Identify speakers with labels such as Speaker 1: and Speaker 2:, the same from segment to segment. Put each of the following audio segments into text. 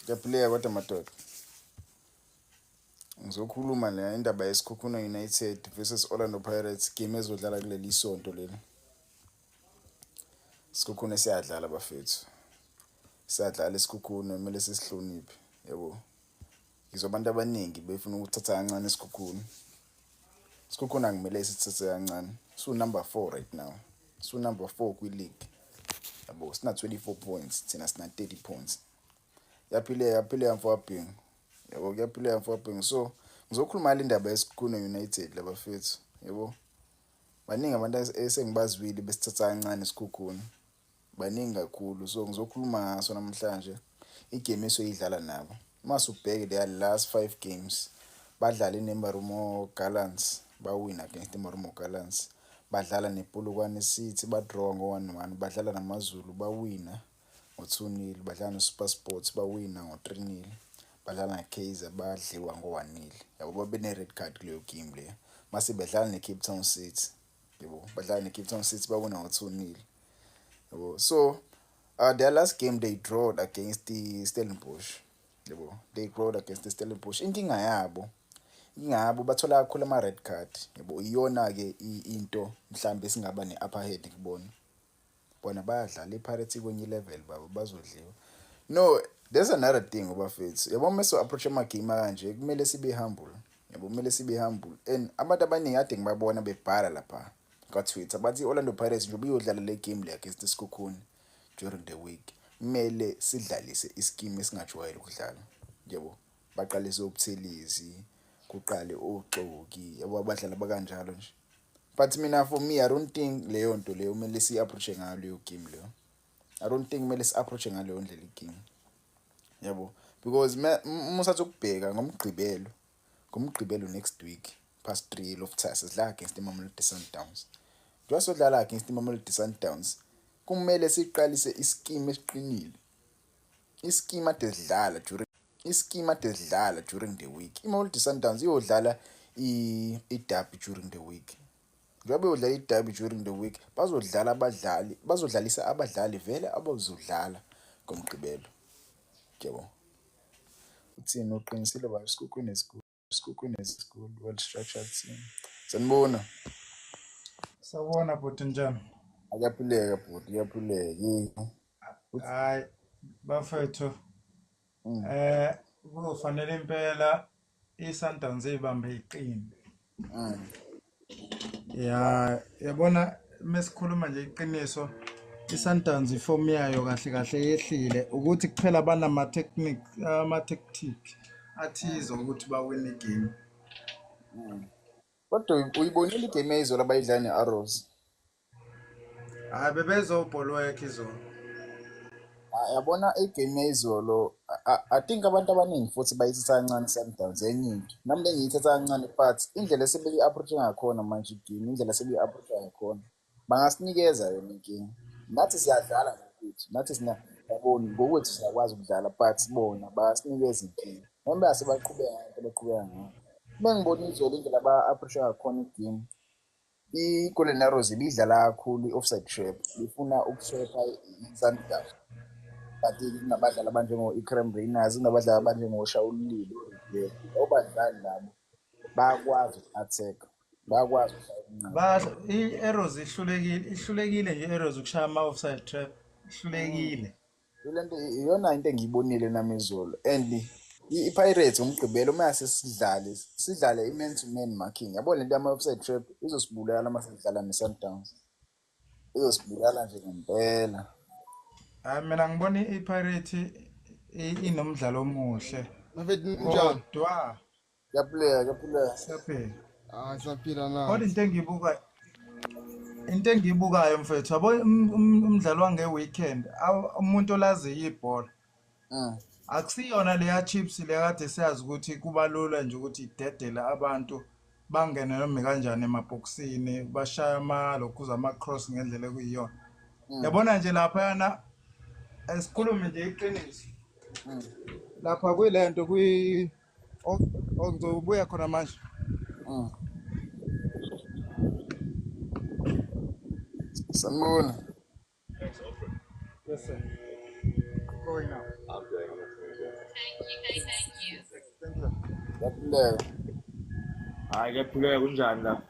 Speaker 1: Kuyaphileka kodwa madoda. Ngizokhuluma la indaba yeSikhukhuna United versus Orlando Pirates game ezodlala kuleli sonto leli. Isikhukhuna siyadlala bafethu. Siyadlala isikhukhuna kumele sisihloniphe, yabo. Ngizobantu abaningi befuna ukuthatha kancane isikhukhuna. Isikhukhuna kumele sithathe kancane. Su number 4 right now. Su number 4 kwi-league. Yabo, sina 24 points, thina sina 30 points. Yaphileka mfowabhingu. Yabo kuyaphileka mfowabhingu. So ngizokhuluma indaba yeSikhukhuna United labafethu, yabo. Baningi abantu esengibazwile besithatha kancane isikhukhuna. Baningi kakhulu. So ngizokhuluma ngaso namhlanje. Igame esoyidlala nabo. Mase ubheke their last 5 games. Badlala iNemarumo Gallants, bawina against iNemarumo Gallants. Badlala nePolokwane City, badraw ngo-1-1. Badlala namaZulu, bawina ngo-2-0. Badlala neSuperSports, bawina ngo-3-0. Badlala neKaizer, badliwa ngo-1-0. Yabo babe ne-red card kuleyo game leyo. Mase bedlala neCape Town City. Yabo badlala neCape Town City, bawina ngo-2-0. Yabo so their last game they drawed against the Stellenbosch. Yabo they drawed against the Stellenbosch. Inkinga yabo bathola kakhulu ama-red card. Yabo iyona-ke into mhlambe singaba ne-upper hand kubona. Bona bayadlala iPirates kwenye level babo bazodliwa. No, there's another thing bafethu. Yabo mase approach ama-game kanje kumele sibe humble. Yabo kumele sibe humble. And abantu abaningi ade ngibabona bebhala lapha ka-Twitter bathi Orlando Pirates njengoba iyodlala le game le against iSikhukhuna during the week. Kumele sidlalise ischeme esingajwayele ukudlala. Yabo baqalise ubuthelezi, kuqale oxoki, yabo abadlala bakanjalo nje. But mina for me I don't think leyo nto leyo kumele si-approach ngayo leyo game leyo. I don't think kumele si-approach ngaleyo ndlela igame. Yabo because musathi ukubheka ngomgqibelo next week past 3 Loftus sidlala against iMamelodi Sundowns. Njengoba sodlala against iMamelodi Sundowns kumele siqalise ischeme esiqinile. Ischeme ade sidlala during the week. iMamelodi Sundowns iyodlala i-derby during the week. Njengoba iyodlala i-derby during the week bazodlalisa abadlali vele abazodlala ngomgqibelo. Yabo. Uthini uqinisile ba Isikhukhuna is well structured team. Sanibona.
Speaker 2: Sawubona bhuti njani?
Speaker 1: Akuyaphileka bhuti, kuyaphileka.
Speaker 2: Hayi bafethu. Kufanele impela iSundowns ibambe iqini. Yabona mesikhuluma nje iqiniso iSundowns iform yayo kahle yehlile ukuthi kuphela banama tactic athizo ukuthi bawine igame.
Speaker 1: Kodwa uyibonile igame eyizolo abayidlala ne-Arrows?
Speaker 2: Hayi bebezobholweka izolo.
Speaker 1: Yabona igame eyizolo I think abantu abaningi futhi bayithatha kancane iSundowns eningi. Nami bengiyithatha kancane but indlela sebeyi-approach ngakhona manje igame, indlela sebeyi-approach ngakhona. Bangasinikeza yona inkinga. Nathi siyadlala ngokwethu. Nathi yabona ngokwethu siyakwazi ukudlala but bona basinikeza inkinga. Noma basebaqhubeka ngento beqhubeka ngayo. Bengibona izolo indlela ba-approach ngakhona igame. IGolden Arrows ibidlala kakhulu i-offside trap. Befuna ukutrapha iSundowns. But kunabadlali abanjengo-Ikram Rainers, kunabadlali abanjengo-Shaul Lilo, obadlali labo bayakwazi uku-attack, bayakwazi
Speaker 2: i-Arrows ihlulekile nje i-Arrows ukushaya ama-offside trap. Ihlulekile.
Speaker 1: Iyona into engiyibonile nami izolo. And i-Pirates umgqibelo mase sidlale i-man to man marking. Yabo lento yama-offside trap izosibulala mase sidlala ne-Sundowns. Izosibulala nje ngempela.
Speaker 2: Mina ngibona iPirates inomdlalo omuhle.
Speaker 3: Bafethu njani?
Speaker 2: Kodwa
Speaker 1: Kuyaphileka.
Speaker 2: siyaphila.
Speaker 3: Siyaphila na.
Speaker 2: Kodwa into engiyibukayo mfethu, yabo umdlalo wange-weekend, umuntu olaziyo ibhola. Akusiyona leya chips le kade siyazi ukuthi kuba lula nje ukuthi idedele abantu bangene noma kanjani emabhokisini bashaya lokhuza ama-cross ngendlela ekuyiyona. Yabona nje lapha yana esikhulume nje iqiniso. Lapha kuyilento ngizobuya khona manje.
Speaker 1: Sanibona.
Speaker 2: Yes sir. Going now.
Speaker 1: Uyaphuleka.
Speaker 3: Hayi kuyaphuleka kunjani la?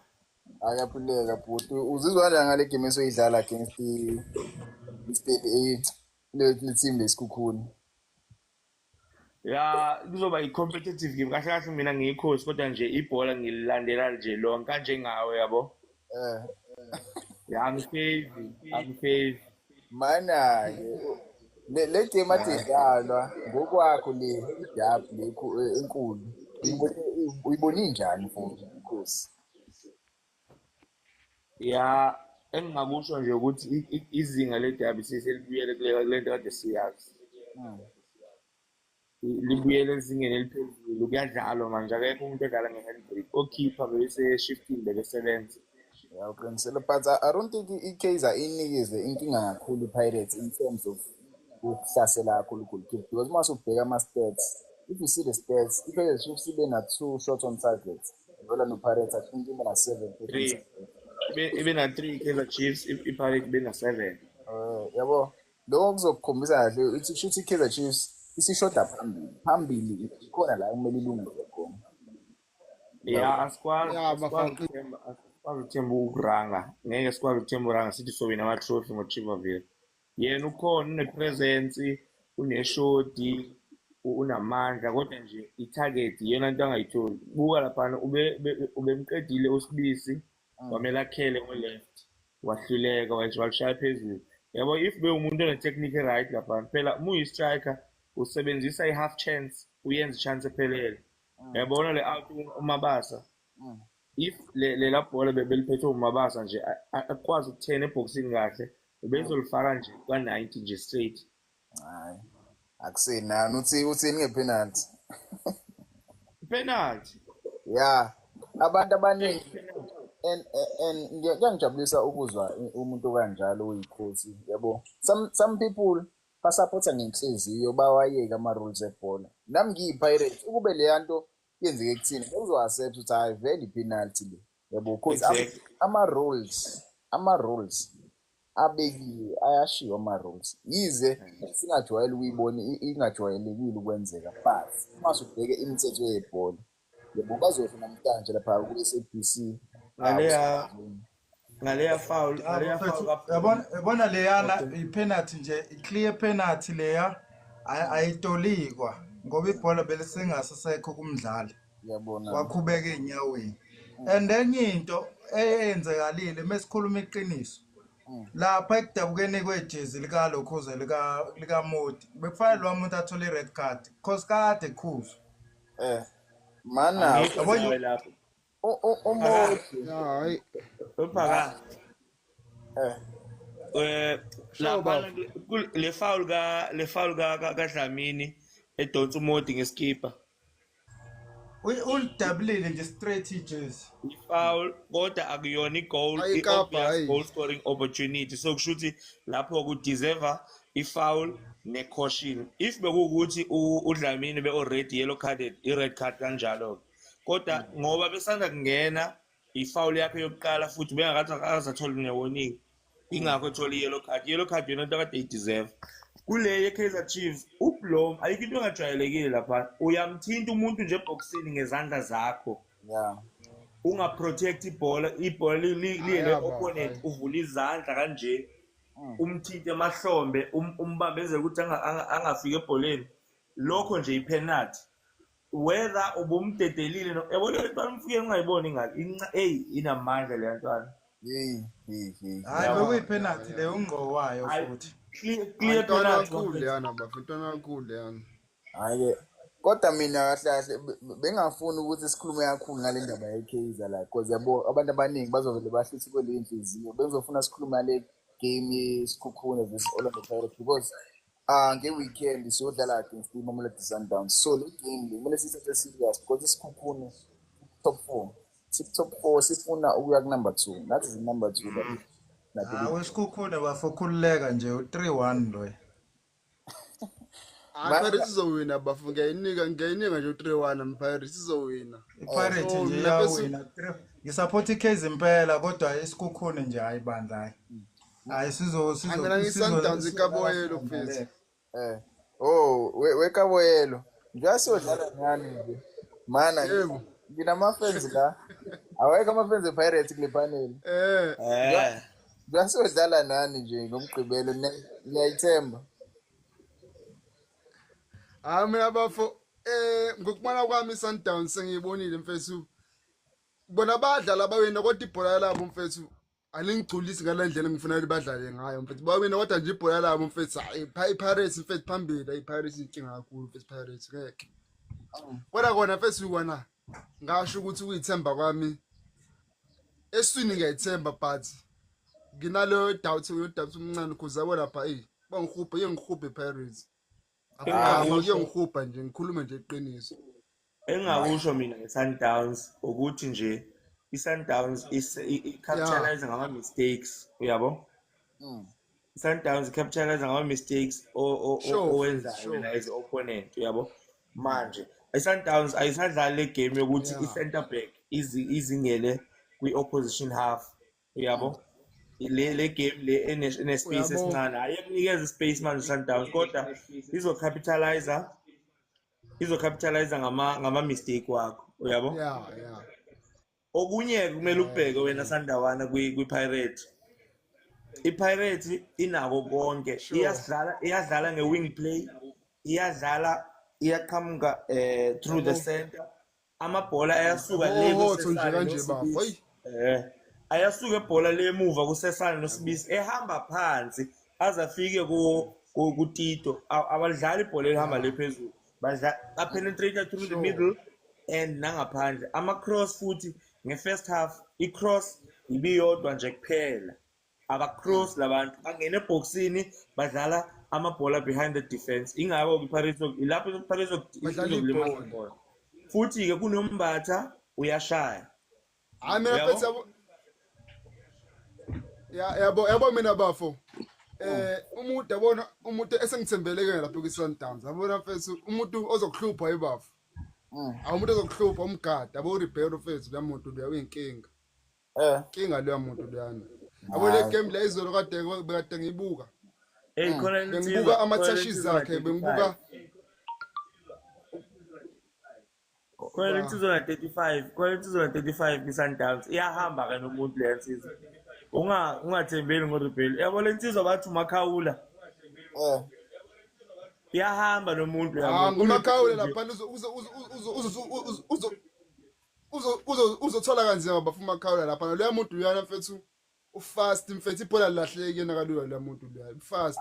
Speaker 1: Ayaphuleka bhuti. Uzizwa kanjani ngale game esoyidlala against le team lesikhukhuni?
Speaker 3: Ya kuzoba i-competitive game kahle kahle mina ngiyikhosi kodwa nje ibhola ngililandela nje lonke kanje ngawe yabo.
Speaker 1: Eh,
Speaker 3: Ya angifevi.
Speaker 1: mana-ke le game athi idlalwa ngokwakho le idabi le enkulu. Uyibone njani mfowethu? Inkosi.
Speaker 3: Ya engingakusho nje ukuthi izinga le-derby selibuyele kule nto kade siyazi.
Speaker 1: Hmm.
Speaker 3: Libuyele ezingeni eliphezulu kuyadlalwa manje akekho umuntu odlala nge-handbrake okhipha bese-shifting besebenza.
Speaker 1: Yeah, uqinisele but I don't think i-Kaizer inikeze inkinga kakhulu i-Pirates in terms of ukuhlasela kakhulu goalkeeper because uma usubheka ama-stats, if you see the stats, i-Kaizer Chiefs ibe na-2 shots on target. Vela no-Pirates I think ibe na-7 shots on target.
Speaker 3: Ibe na-3 Kaizer Chiefs, i-Pirates ibe na-7.
Speaker 1: Yabo lokho kuzokukhombisa kahle ithi shuthi i-Kaizer Chiefs isishoda phambili ikhona la kumele ilungise khona.
Speaker 3: Ya asikwazi ukuthemba ukuranga, ngeke sikwazi ukuthemba uranga sithi sobina ama-trophy ngo-Chivaville. Yena ukhona une-presence, uneshoti, unamandla kodwa nje i-target iyona nto angayitholi. Buka laphana ubemqedile uSibisi kwamele akhele ngo-left wahluleka walishaya phezulu. Yabo if bewumuntu one-technique right laphana phela uma uyi-striker usebenzisa i-half chance uyenza i-chance ephelele. Yabona le-out uMabasa if lela bhola beliphethwe uMabasa nje akwazi ukuthena eboxing kahle bezolifaka nje kwa-90 nje straight.
Speaker 1: Hayi akusenani uthini ngepenalty?
Speaker 3: Penalty.
Speaker 1: Yeah, abantu abaningi and kuyangijabulisa ukuzwa umuntu okanjalo oyikhosi yabo. Some people basupporta ngenhliziyo bawayeka ama-rules ebhola. Nami ngiyi-Pirates ukube leya nto yenzeke kuthina bekuzo-accept ukuthi hayi vele i-penalty le yabo because ama-rules abekiwe ayashiwo ama-rules yize singajwayele ukuyibona ingajwayelekile ukwenzeka but uma subheke imithetho yebhola yebo bazosho namhlanje lapha ku-SABC
Speaker 3: ngaleya foul
Speaker 2: yabona leyana i-penalty nje i-clear penalty leya ayitolikwa ngoba ibhola belisengasesekho kumdlali wakhubeka ey'nyaweni. And enye into eyenzekalile mesikhuluma iqiniso lapha ekudabukeni kwejezi likalokhuze likaModi bekufanele lo muntu athole i-red card because kade khuzwa
Speaker 1: mana uModi
Speaker 4: hayi
Speaker 3: uphaka lapha le foul kaDlamini edonsa uModi ngeskipa
Speaker 2: ulidabulile nje straight ijezi
Speaker 3: i-foul kodwa akuyona i-goal i-obvious goal scoring opportunity so kusho ukuthi lapho ku-deserve i-foul ne-caution if bekuwukuthi uDlamini be-already yellow carded i-red card kanjalo kodwa ngoba besanda kungena i-foul yakhe yokuqala futhi bengakazatholi ne-warning ingakho ethola i-yellow card yona into kade i-deserve. Kule ye-Kaizer Chiefs uBlom ayikho into engajwayelekile lapha uyamthinta umuntu nje eboxini ngezandla zakho ungaprotect ibhola liyele opponent uvula izandla kanje umthinte emahlombe umbambezele ukuthi angafika ebholeni lokho nje ipenalty whether ubumdedelile yabona bamfike ungayiboni ngale inamandla le ntwana
Speaker 2: hayi bekuyipenalty le ungqowayo futhi
Speaker 3: clear penalty
Speaker 4: kakhulu yana bafintwana kakhulu yana.
Speaker 1: hayi kodwa mina kahle kahle bengafuni ukuthi sikhulume kakhulu ngale ndaba ye-Kaizer la because yabo abantu abaningi bazovele bahluthe kwele inhliziyo bezofuna sikhulume ngale game yesikhukhune versus Orlando Pirates because nge-weekend siyodlala against iMamelodi Sundowns so le game le kumele sithathe serious because isikhukhune top 4 top 4 sifuna ukuya ku-number 2 that is number 2
Speaker 2: wesikhukhune wafokhululeka nje u-3-1 loyo
Speaker 4: Pirates izowina bafu ngiyayinika nje u-3-1 Pirates izowina.
Speaker 2: iPirates nje iyawina ngisupport iCaizer impela kodwa isikhukhune nje hayi bandla hayi
Speaker 4: Mina ngiSundowns iKaboyelo mfethu.
Speaker 1: wekaboyelo njengoba siyodlala ngani nje Mana
Speaker 4: Yebo.
Speaker 1: nginama-fans la. Awekho ama-fans e-Pirates kule panel. Kuyasodlala nani nje ngomgqibelo niyayithemba.
Speaker 4: Hayi mina bafo ngokubona kwami iSundowns sengiyibonile mfethu. Bona badlala bawina kodwa ibhola labo mfethu alingigculisi ngale ndlela engifuna ukuthi badlale ngayo mfethu. Bawina kodwa nje ibhola labo mfethu hayi iPirates mfethu phambili iPirates inkinga kakhulu mfethu Pirates ngeke. Kodwa kona mfethu kona ngasho ukuthi uyithemba kwami eswini ngiyayithemba but nginalo doubt umncane kuze yabo lapha bangihubhe Pirates. Ngiyongihubha nje ngikhulume nje iqiniso.
Speaker 3: Engakusho mina ngeSundowns ukuthi nje iSundowns i-capitalize ngama-mistakes uyabo. iSundowns i-capitalize ngama-mistakes owenzayo wena as opponent uyabo. Manje iSundowns ayisadlali le game yokuthi i-center back izingele kwi-opposition half uyabo. Le game le ene-space esincane ayekunikeza ispace manje iSundowns kodwa izocapitalize ngama-mistake wakho uyabo. Okunye kumele ubheke wena Sandawana kwi-Pirate. iPirate inako konke, iyadlala nge-wing play, iyaqhamuka through the center, amabhola ayasuka ayasuka ibhola lemuva kusesana noSibisi ehamba phansi aze afike kuTito. Abadlali ibhola elihamba lephezulu, bapenetrate through the middle and nangaphandle. Ama-cross futhi nge-first half i-cross ibiyodwa nje kuphela, abacross labantu bangena ebhoksini badlala amabhola behind the defense. Ingabo ilapho iPirates izolimaza futhi-ke kunombatha uyashaya.
Speaker 4: Yabo mina bafo umuntu yabona umuntu esengithembeleke lapha kwiSundowns, yabona mfethu umuntu ozokuhlupha ibafo, awumuntu ozokuhlupha umgada yabo Ribeiro mfethu, la muntu lo uyinkinga inkinga leyo muntu leyana. Yabo le game le izolo kade ngiyibuka, bengibuka ama-touches akhe, bengibuka
Speaker 3: khona insizwa 35 iSundowns iyahamba ke nomuntu le nsizwa. Ungathembeli ngoRibeiro. Yabo le nsizwa bathi uMakhawula iyahamba nomuntu yabo.
Speaker 4: nguMakhawula lapha uzothola kanzima bafuna uMakhawula lapha. Loya muntu uyana mfethu ufast mfethu, ibhola lahleke yena kalula la muntu loya fast.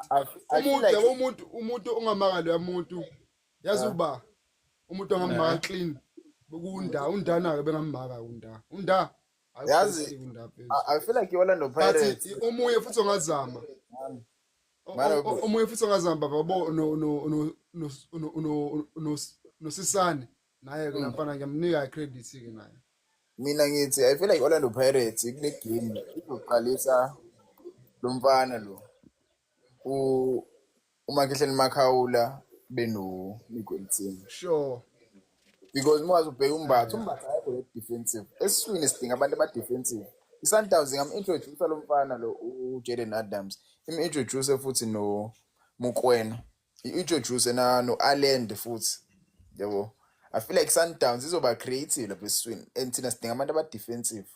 Speaker 4: Umuntu yabo umuntu ongamaka loya muntu yazi uba umuntu ongamaka clean undana ke bengamaka unda
Speaker 1: yazi I feel like iOrlando Pirates
Speaker 4: omunye futhi ongazama omunye futhi ongazama babo noSisane naye ke namfana ngiyamnika credit ke naye.
Speaker 1: Mina ngithi I feel like iOrlando Pirates kule game izoqalisa lo mfana lo uMakihleni Makhawula beno Miguel team
Speaker 4: Sure,
Speaker 1: because mwazi ubheka umbatha ayikho defensive. Esiswini sidinga abantu aba-defensive. iSundowns ngam-introduce lo mfana lo uJaden Adams, im-introduce futhi noMukwena, i-introduce no-Allende futhi, yabo. I feel like Sundowns izoba creative lapha esiswini and thina sidinga abantu aba-defensive.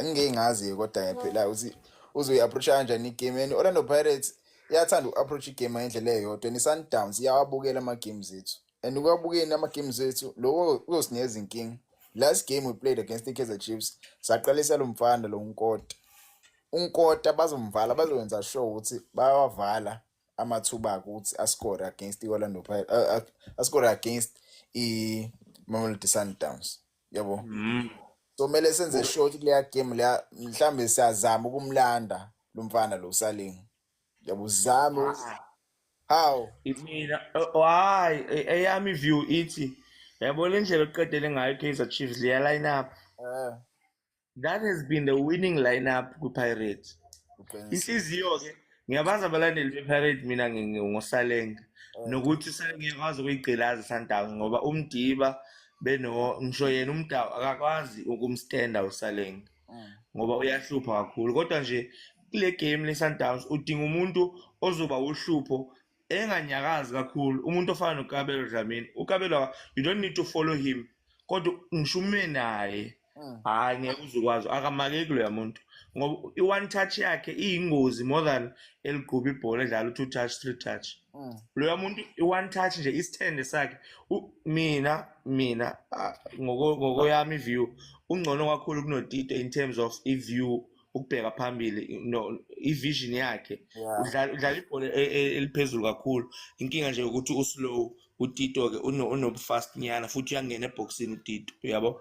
Speaker 1: Ngeke ngazi kodwa phela ukuthi uzoyi-approacha kanjani igame. And Orlando Pirates iyathanda uku-approach igame ngendlela eyodwa, and iSundowns iyawabukela ama-games ethu. And ukubukeni ama-games ethu lokho kuzosinikeza inkinga. Last game we played against the Kaizer Chiefs saqalisa lo mfana lo unkota bazomvala, bazokwenza sure ukuthi bayawavala amathuba ukuthi ascore against iOrlando Pirates, ascore against iMamelodi Sundowns, yabo. So mele senze sure ukuthi leya game leya mhlambe siyazama ukumlanda lo mfana lo Saling, yabo. Zame how
Speaker 3: Mina hayi eyami view ithi yabo le ndlela oqedele ngayo iKaizer Chiefs leya lineup, that has been the winning lineup kwiPirates. Inhliziyo ke ngiyabaza abalandeli bePirates, mina ngoSalenga nokuthi uSalenga ngekwazi ukuyigcilaza iSundowns ngoba umdiba ngisho yena umdawu akakwazi ukumstanda uSalenga ngoba uyahlupha kakhulu. Kodwa nje kule game leSundowns udinga umuntu ozoba uhlupho enganyakazi kakhulu umuntu ofana noKabelo Dlamini. uKabelo, you don't need to follow him, kodwa ngishume naye hayi ngeke uzukwazi akamakeki loya muntu ngoba i-one touch yakhe iyingozi more than eligquba ibhola edlala u-2 touch 3 touch. Loya muntu i-one touch nje isithende sakhe mina ngokoyami iview ungcono kakhulu kunoTito in terms of iview, ukubheka phambili, i-vision yakhe. Udlala ibhola eliphezulu kakhulu. Inkinga nje ukuthi uslow. uTito-ke unobufast nyana futhi uyangena eboxini uTito, uyabo?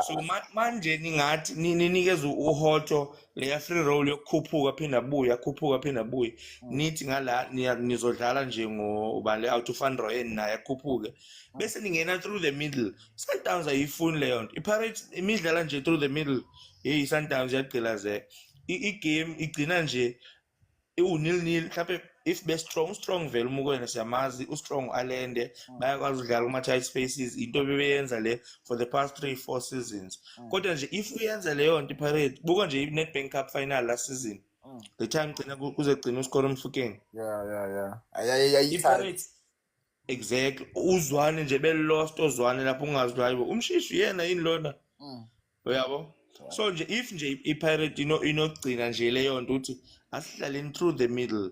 Speaker 3: So manje ningathi ninikeza uHoto leya free roll yokukhuphuka phinda abuye nithi ngala nizodlala nje ngobale out of Van Rooyen naye akhuphuke bese ningena through the middle. Sundowns ayifuni leyo nto. iPirates imidlala nje through the middle. Hey, Sundowns yagqilazeka. I-game igcina nje u-0-0 mhlawumbe if strong vele uMukwena siyamazi uStrong alende bayakwazi ukudlala kuma-tight spaces, into bebeyenza le for the past 3-4 seasons. Kodwa nje if uyenza leyo nto iPirates, buka nje i-Nedbank Cup final last season, the time gcina kuzegcina uskore Mfokeng. iPirates exactly uzwane nje belost ozwane lapho ungazi hayibo umshishi yena yini lona, uyabo? So nje if nje iPirate inogcina nje leyo nto uthi asidlaleni through the middle,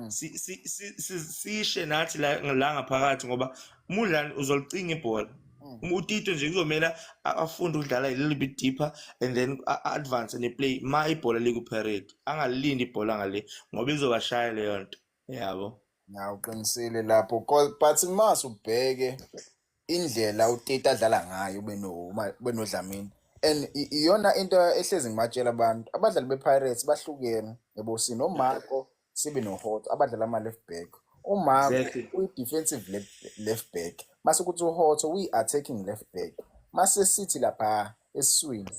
Speaker 3: sishe nathi la ngaphakathi ngoba umudlali uzolicinga ibhola. uTito nje kuzomela afunde ukudlala a little bit deeper and then advance ne-play ma ibhola likuPirate, angalilindi ibhola ngale ngoba izobashaya leyo nto, yabo?
Speaker 1: Uqinisile lapho but mase ubheke indlela uTito adlala ngayo benoDlamini, and iyona into ehlezi ngimatshela abantu abadlali bePirates bahlukene, yabo? SinoMarco sibe noHoto abadlala ama-left back. uMarco uyi-defensive left back, mase kuthi uHoto uyi-attacking left back. Mase sithi lapha esiswini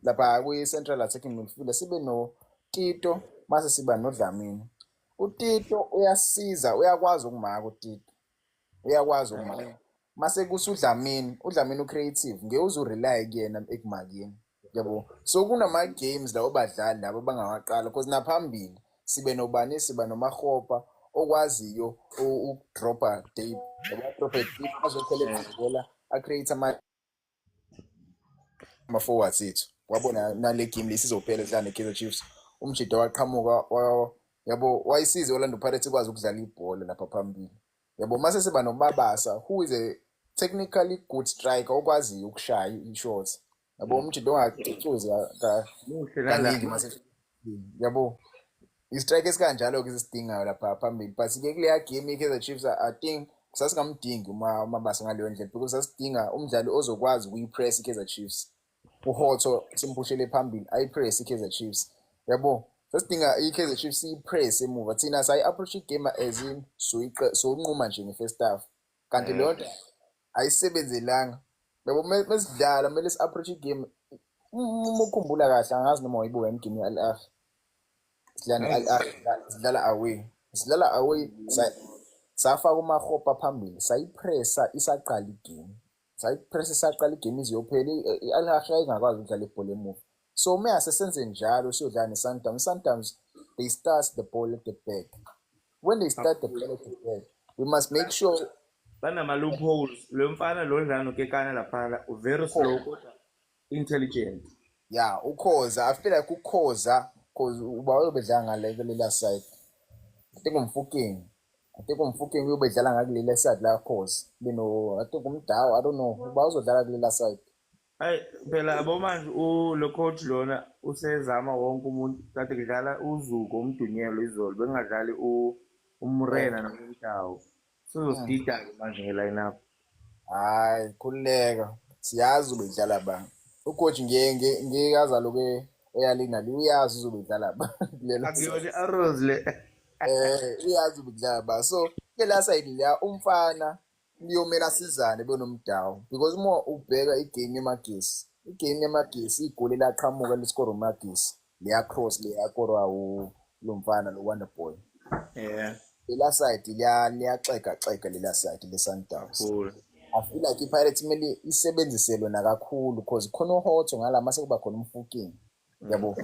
Speaker 1: lapha kwi-central attacking midfielder sibe noTito, mase siba noDlamini. uTito uyasiza, uyakwazi ukumaka uTito, uyakwazi ukumaka. Mase kuthi uDlamini ucreative, ngeke uzurely kuyena ekumakeni, yabo? So kunama-games la obadlali labo bangawaqala because naphambili sibe nobani, siba noMakgopa okwaziyo ukudropa deep, azokhela ibhola acreate ama-forwards ethu. Wabona nale game lesizophela edlala neKaizer Chiefs, umjida waqhamuka yabo, wayisiza Orlando Pirates ikwazi ukudlala ibhola lapha phambili, yabo? Mase siba noMabasa who is a technically good striker okwaziyo ukushaya i-shots, yabo? Umjida ongacucuzi kaningi mase, yabo? I-strike esikanjalo-ke sisidingayo lapha phambili, but-ke kuleya game i-Kaizer Chiefs I think sasingamdingi uMabasa ngaleyo ndlela because sasidinga umdlali ozokwazi ukuyi-press i-Kaizer Chiefs. uHoto simphushele phambili ayi-press i-Kaizer Chiefs, yabo? Sasidinga i-Kaizer Chiefs iyi-press emuva, thina sayi-approach igame as in soyinquma nje nge-first half, kanti leyo nto ayisebenzelanga, yabo? Mesidlala kumele si-approach igame. Uma ukhumbula kahle, angazi noma wayibuka igame ye-Al Ahly, sidlala away safaka uMakgopa phambili, sayipressa isaqala igame iziyophela. i-Al Ahly ayingakwazi ukudlala ibhola emuva. So mase senze njalo siyodlala neSundowns, they start the ball at the back. When they start the ball at the back, we must make sure
Speaker 3: banama-loopholes. Lo mfana lo dlala noKekana laphana very slow kodwa intelligent.
Speaker 1: Ukhoza, I feel like ukhoza because uba uyobedlala ngalelela side. I think uMfokeng uyobedlala ngakulela side la Khoza. I think uMdawu, I don't know, uba uzodlala kulela side.
Speaker 3: Hayi phela yabo manje lo coach lona usezama wonke umuntu kade kudlala uZuko uMdunyelo izolo, bengadlali uMrena noMdawu. Sizosida-ke manje nge-line up.
Speaker 1: Hayi khululeka, siyazi ubedlala ba. Ucoach ngeke aloke eyalina uyazi uzobedlala ba.
Speaker 3: Akuyona i-arrows le.
Speaker 1: Uyazi ubedlala ba. So kulela side la umfana liyomela sizane benomdawu because uma ubheka igame yemagesi igoli laqhamuka lesikoro uMagesi leya cross leyakorwa lo mfana lo Wonderboy. Lela side liyaxeka lela side leSundowns. I feel like iPirates kumele isebenziselwe na kakhulu because khona uHoto ngala mase kuba khona uMfokeng. yabo.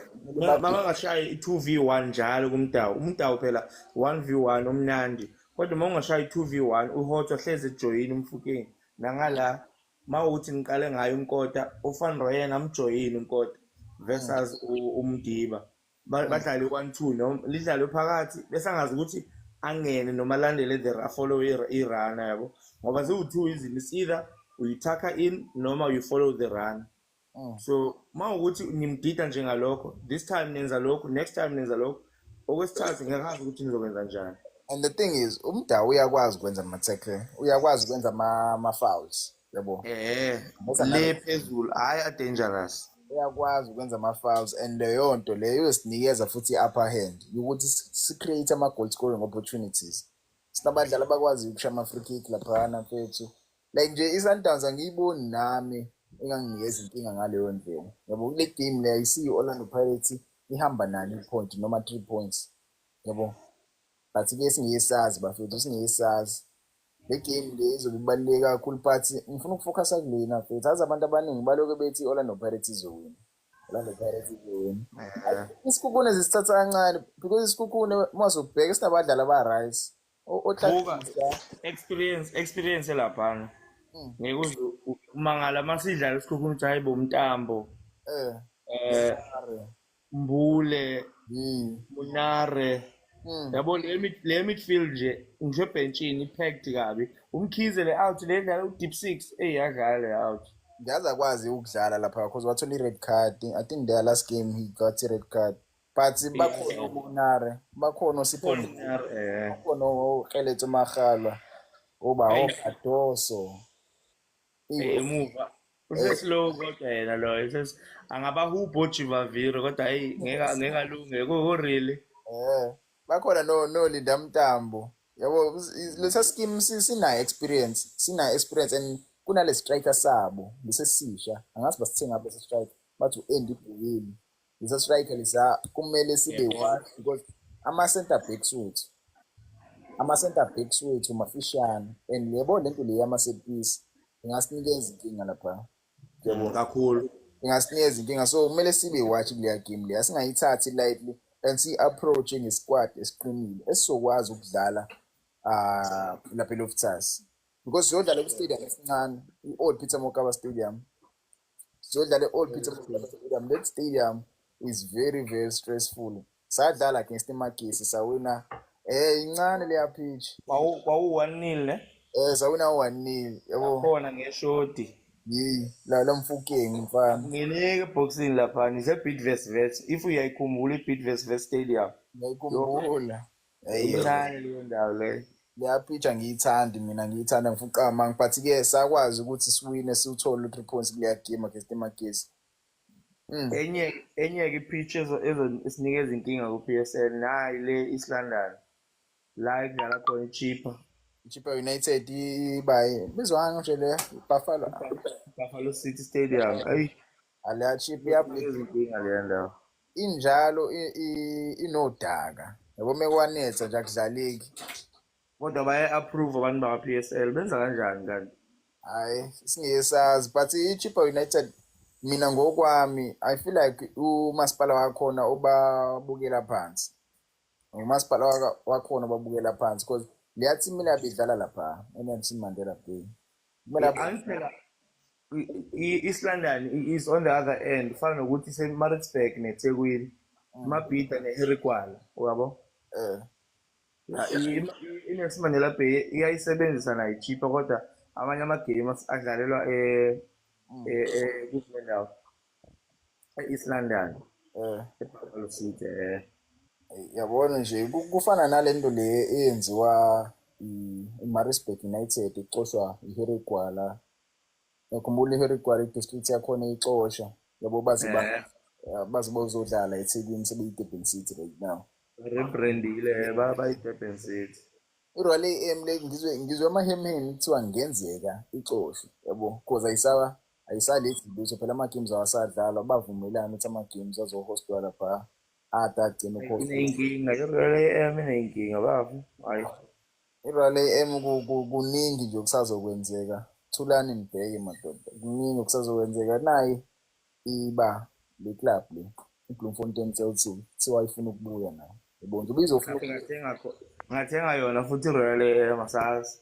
Speaker 3: Mangashayi i-2v1 njalo kumdawu. Umdawu phela 1v1 omnandi. Kodwa mangashayi i-2v1 uHotho hleze ejoyini umfukeni. Nangala mawuthi niqale ngayo unkota uFan Rooyen amjoyini unkota versus umdiba. Badlale 1-2 noma lidlalwe phakathi bese angazi ukuthi angene noma landele the follow i-run yabo. Ngoba ziwu-2 izinto, it's either uyithaka in noma you follow the run. So mawukuthi nimdida njengalokho, this time nenza lokho, next time nenza lokho, okwesithathu ngeke ukuthi nizokwenza njani.
Speaker 1: And the thing is umdawu uyakwazi ukwenza ama-tackle, uyakwazi ukwenza ama-fouls yabo.
Speaker 3: Le phezulu hhayi dangerous.
Speaker 1: Uyakwazi ukwenza ama-fouls and leyo nto leyo yosinikeza futhi i-upper hand yokuthi si-create ama-goal scoring opportunities. Sinabadlali abakwazi ukusha ama-free kick laphana mfethu. Like nje i-Sundowns angiyiboni nami enganginikeza inkinga ngaleyo ndlela. Yabo kule game le ayisiyo i-Orlando Pirates ihamba nani i-point noma 3 points. Yabo. But ke singesazi bafethu singesazi. Le game le izobe ibaluleke kakhulu but ngifuna ukufocusa kulena mfethu. Azi abantu abaningi baloke bethi i-Orlando Pirates izowina. Orlando Pirates izowina. Isikukune zisithatha kancane because isikukune masubheka sinabadlali aba-right.
Speaker 3: Experience laphana. Ngeke umangala masidlala isikukune ukuthi hayibo umtambo. Mbule, Munare. Yabo le midfield nje ngisho ebhenchini ipacked kabi. Umkhize le out le dlala u deep 6 eyadlala le out.
Speaker 1: Ngiyazi akwazi ukudlala lapha because wathola i-red card. I think their last game he got a red card. But bakhona uMunare, bakhona uSipho. Bakhona uKheletho Maghalwa. Oba Adoso.
Speaker 3: Emuva. Useslow kodwa yena lo angaba hubo Chivaviro kodwa hayi ngeke alunge ko really.
Speaker 1: Bakhona no Linda Mtambo. Yabo lesa scheme sina experience and kunale striker sabo lesesisha angazi basithenga bese striker bathi uAndy Bhuweni. Lesa striker lesa kumele sibe wazi because ama center backs wethu umafishane and yebo lento le yama set piece ingasinikeza inkinga lapha.
Speaker 3: Yebo kakhulu.
Speaker 1: Ingasinikeza inkinga so kumele sibe watch kuleya game le asingayithathi lightly and si-approach nge-squad esiqinile esizokwazi ukudlala lapha eLoftus because siyodlala ku-stadium esincane i-Old Peter Mokaba Stadium. Siyodlala e-Old Peter Mokaba Stadium. That stadium is very very stressful. Sadlala against iMagesi sawina incane leya pitch.
Speaker 3: Kwawu 1-0 ne?
Speaker 1: Sawina 1-0 yabo.
Speaker 3: Khona ngeshoti.
Speaker 1: La mfukeng mfana.
Speaker 3: Ngileke boxing lapha nise Bidvest. If uyayikhumbula iBidvest Stadium.
Speaker 1: Ngiyayikhumbula.
Speaker 3: Incane leyo ndawo le.
Speaker 1: Leya pitch angiyithandi mina ngiyithanda ngifukama but ke sakwazi ukuthi siwine siwuthole 3 points kuleya game against iMagesi.
Speaker 3: Enye ke pitch esinikeza inkinga ku PSL nayi le East London. La idlala khona
Speaker 1: Chippa United by bizwanga nje le
Speaker 3: Buffalo City Stadium. Ay
Speaker 1: ala chip yaplay
Speaker 3: inkinga le ndawo.
Speaker 1: Injalo inodaka. Yabo mekwanetha nje akudlaleki.
Speaker 3: Kodwa baye approve abantu ba PSL benza kanjani kanti?
Speaker 1: Hayi singesazi but iChippa United mina ngokwami I feel like umasipala wakhona obabukela phansi. Umasipala wakhona obabukela phansi because leya team mina bidlala lapha eNelson Mandela Bay.
Speaker 3: Phela East London is on the other end. Fana nokuthi seMaritzburg neThekwini. Mabhida neHerikwana, uyabo? iNelson Mandela Bay iyayisebenzisa nayo iChippa kodwa amanye ama-games adlalelwa kule ndawo e-East London. eBuffalo City.
Speaker 1: Yabona nje kufana nalento le eyenziwa iMaritzburg United ixoshwa iHerikwana. Ngikhumbula iHerikwana idistrict yakhona ixosha yabo bazi bozodlala eThekwini sebeyiDurban City right now.
Speaker 3: Rebrandile bayiDurban City.
Speaker 1: Irwale AM le ngizwe amahemhemi kuthiwa ngenzeka ixoshwe yabo because ayisalethi lutho phela ama-games awasadlalwa bavumelana ukuthi ama-games azohostwa lapha agcina ukhoswa.
Speaker 3: Inenkinga irwale AM inenkinga bafu. Hayi.
Speaker 1: Irwale AM kuningi nje okusazokwenzeka. Thulani nibheke madoda. Kuningi okusazokwenzeka nayi iba le club le. iBloemfontein Celtic kuthiwa ifuna ukubuya nayo yabo nje ubizofuna
Speaker 3: ngathenga yona futhi Royal AM asazi.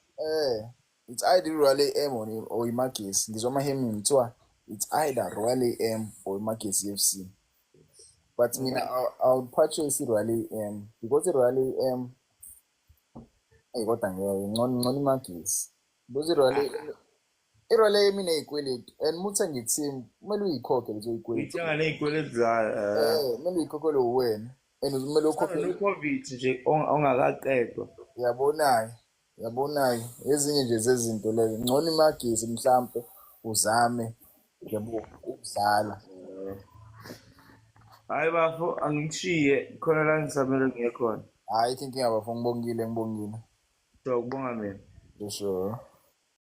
Speaker 1: It's either Royal AM or iMagesi ngizwa amahemini kuthiwa it's either Royal AM or iMagesi FC. But mina I would purchase i-Royal AM because i-Royal AM kodwa ngcono iMagesi because i-Royal AM ineyikweletu and muthenga i-team kumele uyikhokhe lezo yikweletu.
Speaker 3: Ngithenga neyikweletu zayo.
Speaker 1: Kumele uyikhokhe uwena and kumele ukhokhe
Speaker 3: no-COVID nje ongakaqedwa.
Speaker 1: Yabonayo ezinye nje zezinto lezo ngcono iMagesi mhlambe uzame yabo ukudlala.
Speaker 3: Hayi bafo angikushiye khona la ngisamele ngiye khona.
Speaker 1: Hayi inkinga bafo ngibongile.
Speaker 3: Sure, kubonga mina.
Speaker 1: Sure.